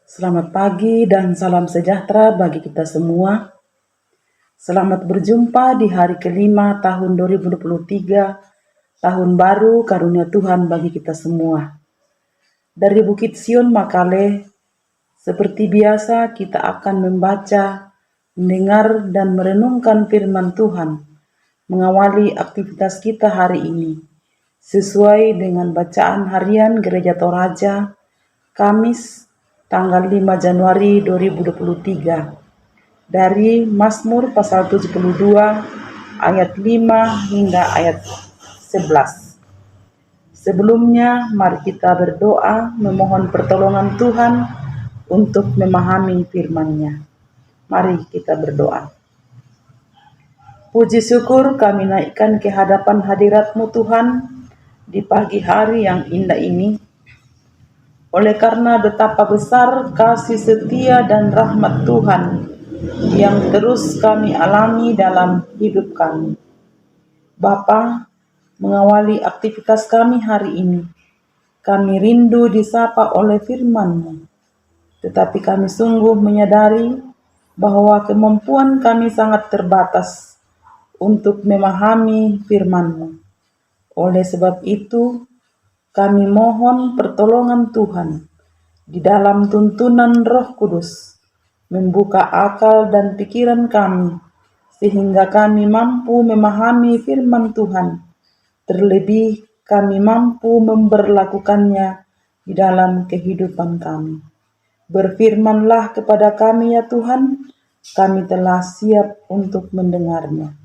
Selamat pagi dan salam sejahtera bagi kita semua. Selamat berjumpa di hari kelima tahun 2023, tahun baru karunia Tuhan bagi kita semua. Dari Bukit Sion Makale, seperti biasa kita akan membaca, mendengar dan merenungkan firman Tuhan, mengawali aktivitas kita hari ini, sesuai dengan bacaan harian Gereja Toraja, Kamis, tanggal 5 Januari 2023 dari Mazmur pasal 72 ayat 5 hingga ayat 11. Sebelumnya mari kita berdoa memohon pertolongan Tuhan untuk memahami firman-Nya. Mari kita berdoa. Puji syukur kami naikkan ke hadapan hadirat-Mu Tuhan di pagi hari yang indah ini. Oleh karena betapa besar kasih setia dan rahmat Tuhan yang terus kami alami dalam hidup kami. Bapa, mengawali aktivitas kami hari ini, kami rindu disapa oleh firman-Mu. Tetapi kami sungguh menyadari bahwa kemampuan kami sangat terbatas untuk memahami firman-Mu. Oleh sebab itu, kami mohon pertolongan Tuhan di dalam tuntunan Roh Kudus, membuka akal dan pikiran kami, sehingga kami mampu memahami firman Tuhan. Terlebih kami mampu memberlakukannya di dalam kehidupan kami. Berfirmanlah kepada kami ya Tuhan, kami telah siap untuk mendengarnya.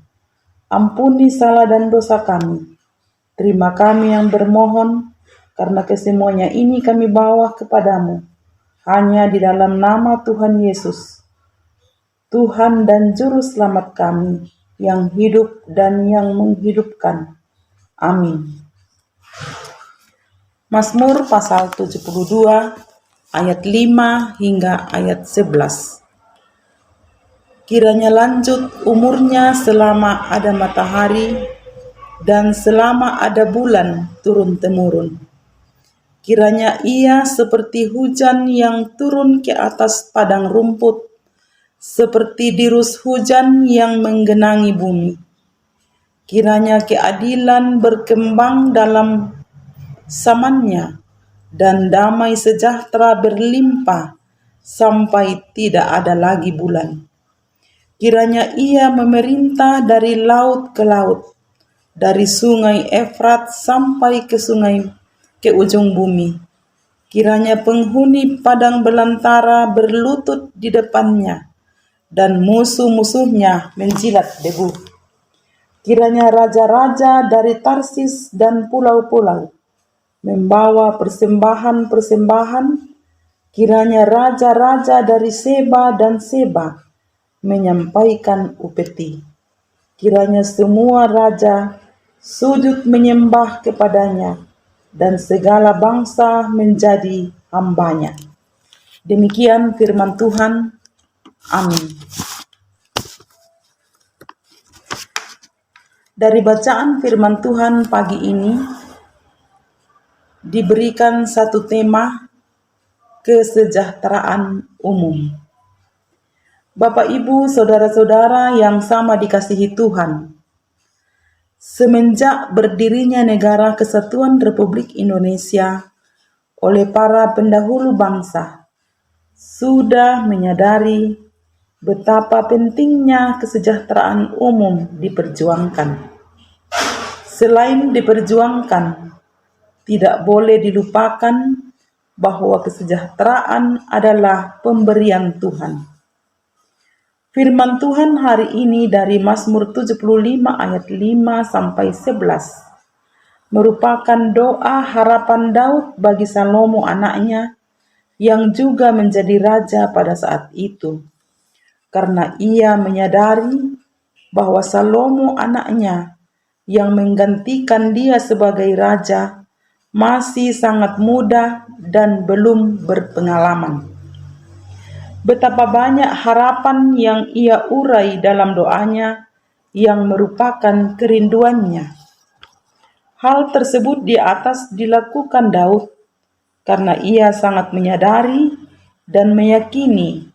Ampuni salah dan dosa kami. Terima kami yang bermohon, karena kesemuanya ini kami bawa kepadamu, hanya di dalam nama Tuhan Yesus, Tuhan dan Juru Selamat kami, yang hidup dan yang menghidupkan. Amin. Mazmur pasal 72, ayat 5 hingga ayat 11. Kiranya lanjut umurnya selama ada matahari, dan selama ada bulan turun-temurun. Kiranya ia seperti hujan yang turun ke atas padang rumput, seperti dirus hujan yang menggenangi bumi. Kiranya keadilan berkembang dalam zamannya, dan damai sejahtera berlimpah sampai tidak ada lagi bulan. Kiranya ia memerintah dari laut ke laut, dari sungai Efrat sampai ke ujung bumi. Kiranya penghuni padang belantara berlutut di depannya, dan musuh-musuhnya menjilat debu. Kiranya raja-raja dari Tarsis dan pulau-pulau membawa persembahan-persembahan. Kiranya raja-raja dari Seba dan Seba menyampaikan upeti. Kiranya semua raja sujud menyembah kepadanya, dan segala bangsa menjadi hambanya. Demikian firman Tuhan. Amin. Dari bacaan firman Tuhan pagi ini, diberikan satu tema, kesejahteraan umum. Bapak, Ibu, saudara-saudara yang sama dikasihi Tuhan, semenjak berdirinya Negara Kesatuan Republik Indonesia oleh para pendahulu bangsa, sudah menyadari betapa pentingnya kesejahteraan umum diperjuangkan. Selain diperjuangkan, tidak boleh dilupakan bahwa kesejahteraan adalah pemberian Tuhan. Firman Tuhan hari ini dari Mazmur 75 ayat 5 sampai 11 merupakan doa harapan Daud bagi Salomo anaknya yang juga menjadi raja pada saat itu. Karena ia menyadari bahwa Salomo anaknya yang menggantikan dia sebagai raja masih sangat muda dan belum berpengalaman. Betapa banyak harapan yang ia urai dalam doanya yang merupakan kerinduannya. Hal tersebut di atas dilakukan Daud karena ia sangat menyadari dan meyakini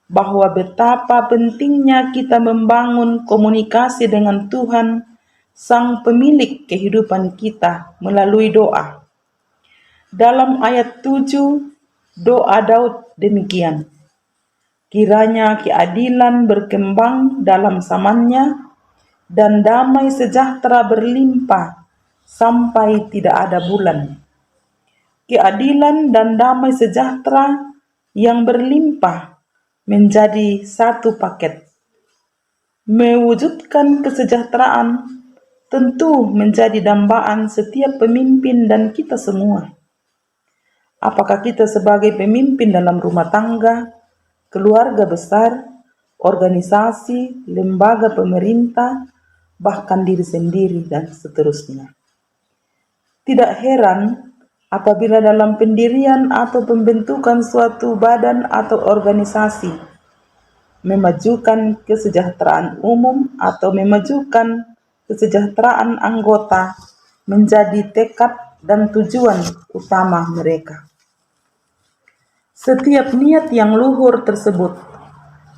bahwa betapa pentingnya kita membangun komunikasi dengan Tuhan, Sang Pemilik kehidupan kita melalui doa. Dalam ayat 7, doa Daud demikian, kiranya keadilan berkembang dalam zamannya, dan damai sejahtera berlimpah sampai tidak ada bulan. Keadilan dan damai sejahtera yang berlimpah menjadi satu paket. Mewujudkan kesejahteraan tentu menjadi dambaan setiap pemimpin dan kita semua. Apakah kita sebagai pemimpin dalam rumah tangga, keluarga besar, organisasi, lembaga pemerintah, bahkan diri sendiri dan seterusnya. Tidak heran apabila dalam pendirian atau pembentukan suatu badan atau organisasi, memajukan kesejahteraan umum atau memajukan kesejahteraan anggota menjadi tekad dan tujuan utama mereka. Setiap niat yang luhur tersebut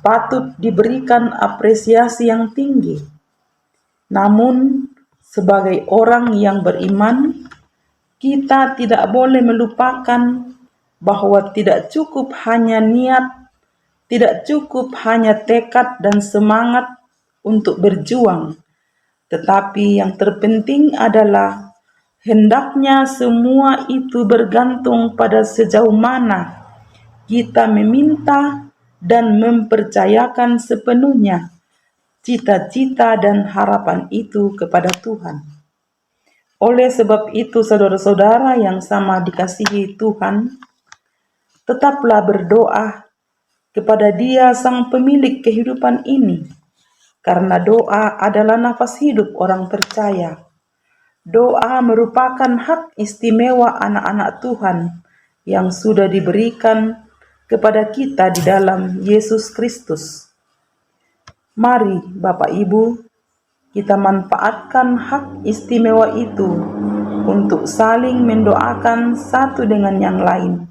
patut diberikan apresiasi yang tinggi. Namun, sebagai orang yang beriman, kita tidak boleh melupakan bahwa tidak cukup hanya niat, tidak cukup hanya tekad dan semangat untuk berjuang, tetapi yang terpenting adalah hendaknya semua itu bergantung pada sejauh mana kita meminta dan mempercayakan sepenuhnya cita-cita dan harapan itu kepada Tuhan. Oleh sebab itu, saudara-saudara yang sama dikasihi Tuhan, tetaplah berdoa kepada Dia Sang Pemilik kehidupan ini, karena doa adalah nafas hidup orang percaya. Doa merupakan hak istimewa anak-anak Tuhan yang sudah diberikan kepada kita di dalam Yesus Kristus. Mari Bapak Ibu, kita manfaatkan hak istimewa itu untuk saling mendoakan satu dengan yang lain,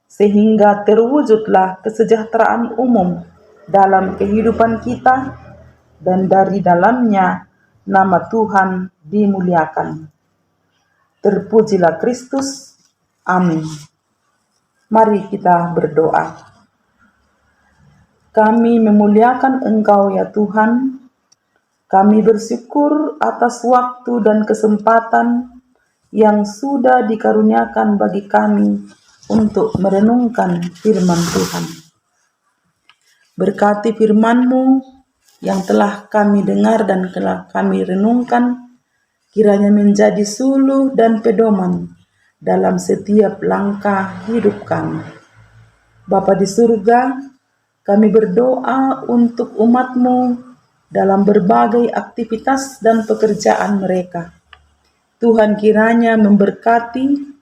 sehingga terwujudlah kesejahteraan umum dalam kehidupan kita, dan dari dalamnya nama Tuhan dimuliakan. Terpujilah Kristus. Amin. Mari kita berdoa. Kami memuliakan Engkau ya Tuhan. Kami bersyukur atas waktu dan kesempatan yang sudah dikaruniakan bagi kami untuk merenungkan firman Tuhan. Berkati firman-Mu yang telah kami dengar dan telah kami renungkan, kiranya menjadi suluh dan pedoman dalam setiap langkah hidup kami. Bapa di surga, kami berdoa untuk umat-Mu dalam berbagai aktivitas dan pekerjaan mereka. Tuhan kiranya memberkati,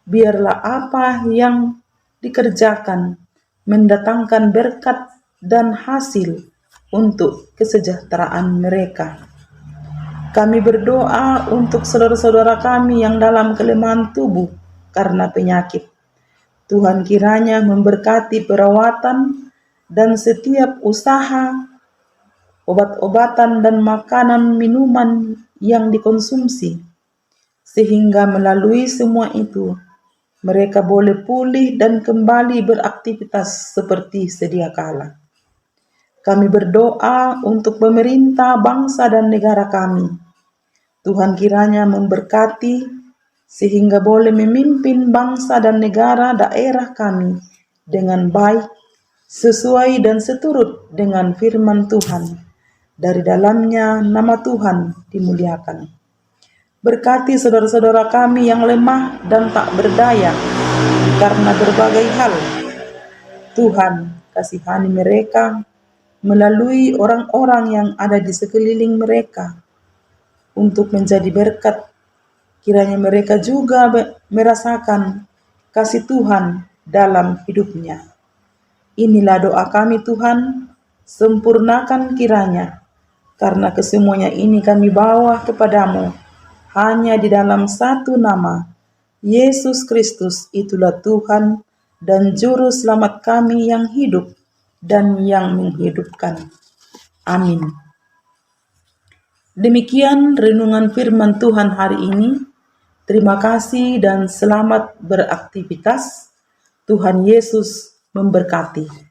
biarlah apa yang dikerjakan mendatangkan berkat dan hasil untuk kesejahteraan mereka. Kami berdoa untuk saudara-saudara kami yang dalam kelemahan tubuh karena penyakit. Tuhan kiranya memberkati perawatan dan setiap usaha, obat-obatan dan makanan minuman yang dikonsumsi, sehingga melalui semua itu mereka boleh pulih dan kembali beraktivitas seperti sedia kala. Kami berdoa untuk pemerintah, bangsa dan negara kami. Tuhan kiranya memberkati sehingga boleh memimpin bangsa dan negara daerah kami dengan baik, sesuai dan seturut dengan firman Tuhan. Dari dalamnya nama Tuhan dimuliakan. Berkati saudara-saudara kami yang lemah dan tak berdaya karena berbagai hal. Tuhan kasihani mereka melalui orang-orang yang ada di sekeliling mereka untuk menjadi berkat. Kiranya mereka juga merasakan kasih Tuhan dalam hidupnya. Inilah doa kami Tuhan, sempurnakan kiranya, karena kesemuanya ini kami bawa kepadamu hanya di dalam satu nama, Yesus Kristus itulah Tuhan dan Juru Selamat kami yang hidup dan yang menghidupkan. Amin. Demikian renungan firman Tuhan hari ini. Terima kasih dan selamat beraktivitas. Tuhan Yesus memberkati.